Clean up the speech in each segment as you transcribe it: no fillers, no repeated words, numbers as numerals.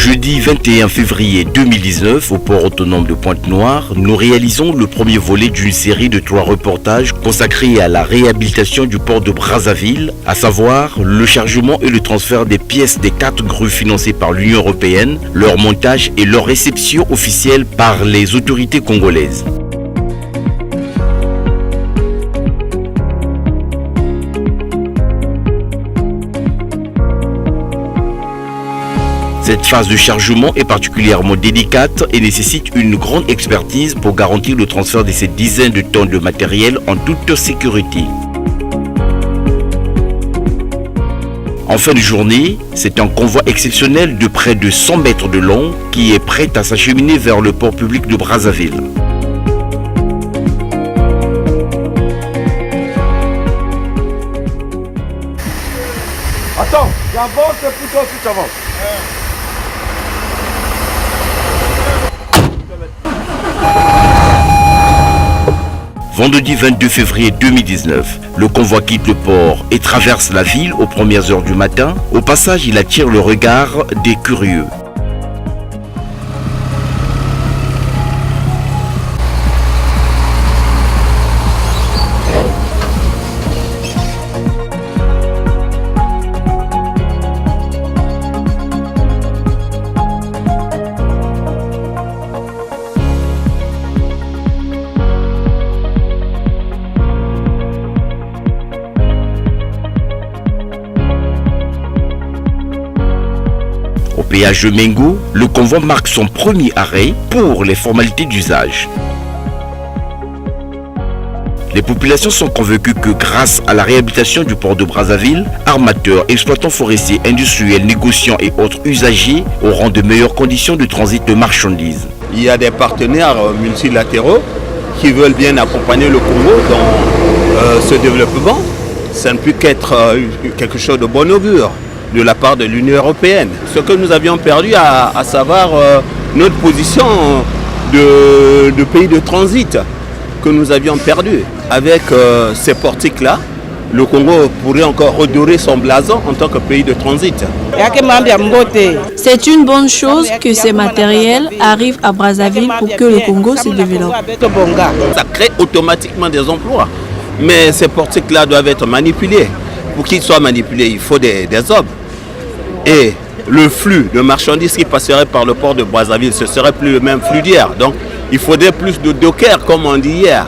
Jeudi 21 février 2019, au port autonome de Pointe-Noire, nous réalisons le premier volet d'une série de 3 reportages consacrés à la réhabilitation du port de Brazzaville, à savoir le chargement et le transfert des pièces des 4 grues financées par l'Union européenne, leur montage et leur réception officielle par les autorités congolaises. Cette phase de chargement est particulièrement délicate et nécessite une grande expertise pour garantir le transfert de ces dizaines de tonnes de matériel en toute sécurité. En fin de journée, c'est un convoi exceptionnel de près de 100 mètres de long qui est prêt à s'acheminer vers le port public de Brazzaville. Attends, j'avance et puis toi aussi tu avances. Vendredi 22 février 2019, le convoi quitte le port et traverse la ville aux premières heures du matin. Au passage, il attire le regard des curieux. Au péage de Mengo, le convoi marque son premier arrêt pour les formalités d'usage. Les populations sont convaincues que grâce à la réhabilitation du port de Brazzaville, armateurs, exploitants forestiers, industriels, négociants et autres usagers auront de meilleures conditions de transit de marchandises. Il y a des partenaires multilatéraux qui veulent bien accompagner le Congo dans ce développement. Ça ne peut qu'être quelque chose de bon augure de la part de l'Union européenne. Ce que nous avions perdu, à savoir notre position de pays de transit que nous avions perdu. Avec ces portiques-là, le Congo pourrait encore redorer son blason en tant que pays de transit. C'est une bonne chose que ces matériels arrivent à Brazzaville pour que le Congo se développe. Ça crée automatiquement des emplois. Mais ces portiques-là doivent être manipulés. Pour qu'ils soient manipulés, il faut des hommes. Et le flux de marchandises qui passerait par le port de Brazzaville, ce serait plus le même flux d'hier. Donc il faudrait plus de dockers, comme on dit hier.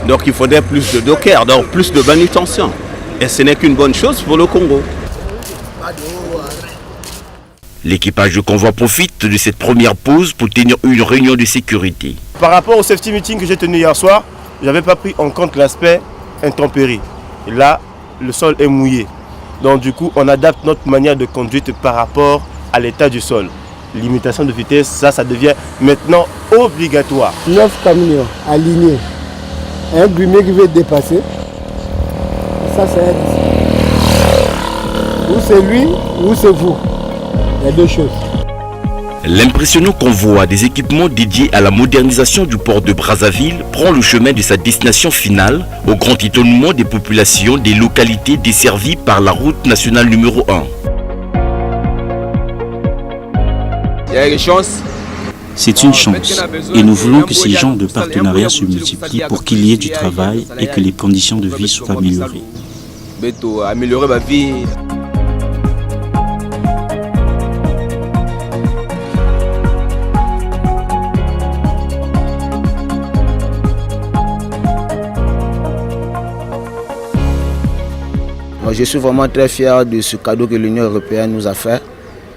Donc il faudrait plus de dockers, donc plus de manutention. Et ce n'est qu'une bonne chose pour le Congo. L'équipage de convoi profite de cette première pause pour tenir une réunion de sécurité. Par rapport au safety meeting que j'ai tenu hier soir, je n'avais pas pris en compte l'aspect intempérie. Et là, le sol est mouillé. Donc du coup, on adapte notre manière de conduite par rapport à l'état du sol. Limitation de vitesse, ça devient maintenant obligatoire. 9 camions alignés. Un grumier qui veut dépasser. Ça c'est ou c'est lui ou c'est vous. Il y a deux choses. L'impressionnant convoi des équipements dédiés à la modernisation du port de Brazzaville prend le chemin de sa destination finale, au grand étonnement des populations des localités desservies par la route nationale numéro 1. C'est une chance et nous voulons que ces genres de partenariats se multiplient pour qu'il y ait du travail et que les conditions de vie soient améliorées. Je suis vraiment très fier de ce cadeau que l'Union européenne nous a fait.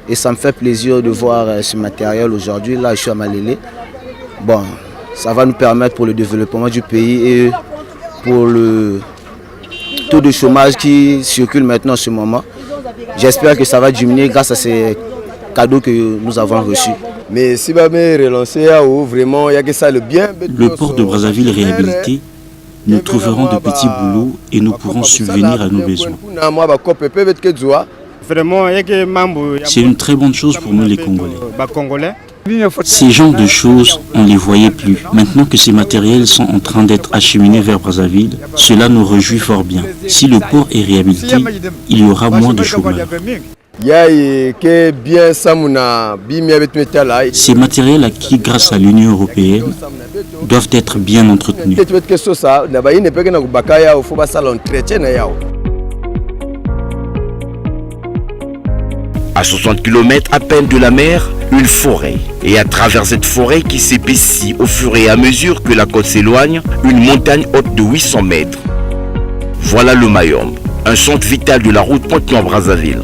Et ça me fait plaisir de voir ce matériel aujourd'hui. Là, je suis à Malélé. Bon, ça va nous permettre pour le développement du pays et pour le taux de chômage qui circule maintenant en ce moment. J'espère que ça va diminuer grâce à ces cadeaux que nous avons reçus. Mais si jamais relancer, vraiment, il y a que ça le bien. Le port de Brazzaville réhabilité, nous trouverons de petits boulots et nous pourrons subvenir à nos besoins. C'est une très bonne chose pour nous les Congolais. Ces genres de choses, on ne les voyait plus. Maintenant que ces matériels sont en train d'être acheminés vers Brazzaville, cela nous réjouit fort bien. Si le port est réhabilité, il y aura moins de chômeurs. Ces matériels acquis grâce à l'Union européenne doivent être bien entretenus. À 60 km à peine de la mer, une forêt. Et à travers cette forêt qui s'épaissit au fur et à mesure que la côte s'éloigne, une montagne haute de 800 mètres. Voilà le Mayombe, un centre vital de la route Pointe-Noire-Brazzaville.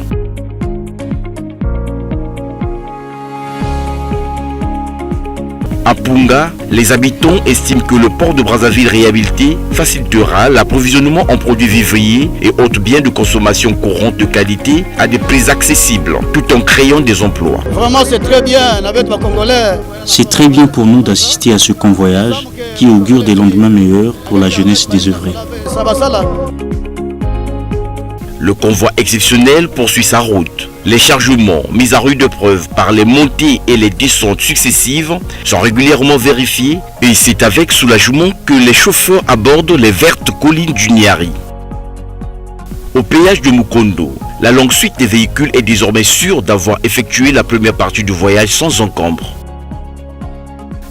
À Punga, les habitants estiment que le port de Brazzaville réhabilité facilitera l'approvisionnement en produits vivriers et autres biens de consommation courante de qualité à des prix accessibles, tout en créant des emplois. Vraiment, c'est très bien avec le Congolais. C'est très bien pour nous d'assister à ce convoyage qui augure des lendemains meilleurs pour la jeunesse désœuvrée. Ça va ça là. Le convoi exceptionnel poursuit sa route. Les chargements mis à rude épreuve par les montées et les descentes successives sont régulièrement vérifiés et c'est avec soulagement que les chauffeurs abordent les vertes collines du Niari. Au péage de Mukondo, la longue suite des véhicules est désormais sûre d'avoir effectué la première partie du voyage sans encombre.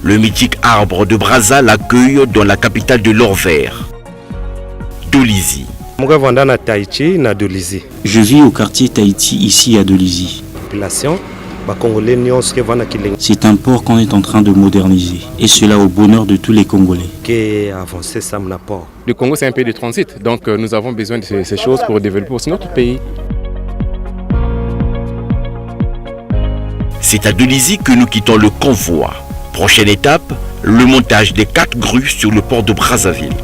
Le mythique arbre de Brazza l'accueille dans la capitale de l'or vert, Dolisie. Je vis au quartier Tahiti, ici à Dolisie. C'est un port qu'on est en train de moderniser, et cela au bonheur de tous les Congolais. Le Congo, c'est un pays de transit, donc nous avons besoin de ces choses pour développer aussi notre pays. C'est à Dolisie que nous quittons le convoi. Prochaine étape, le montage des 4 grues sur le port de Brazzaville.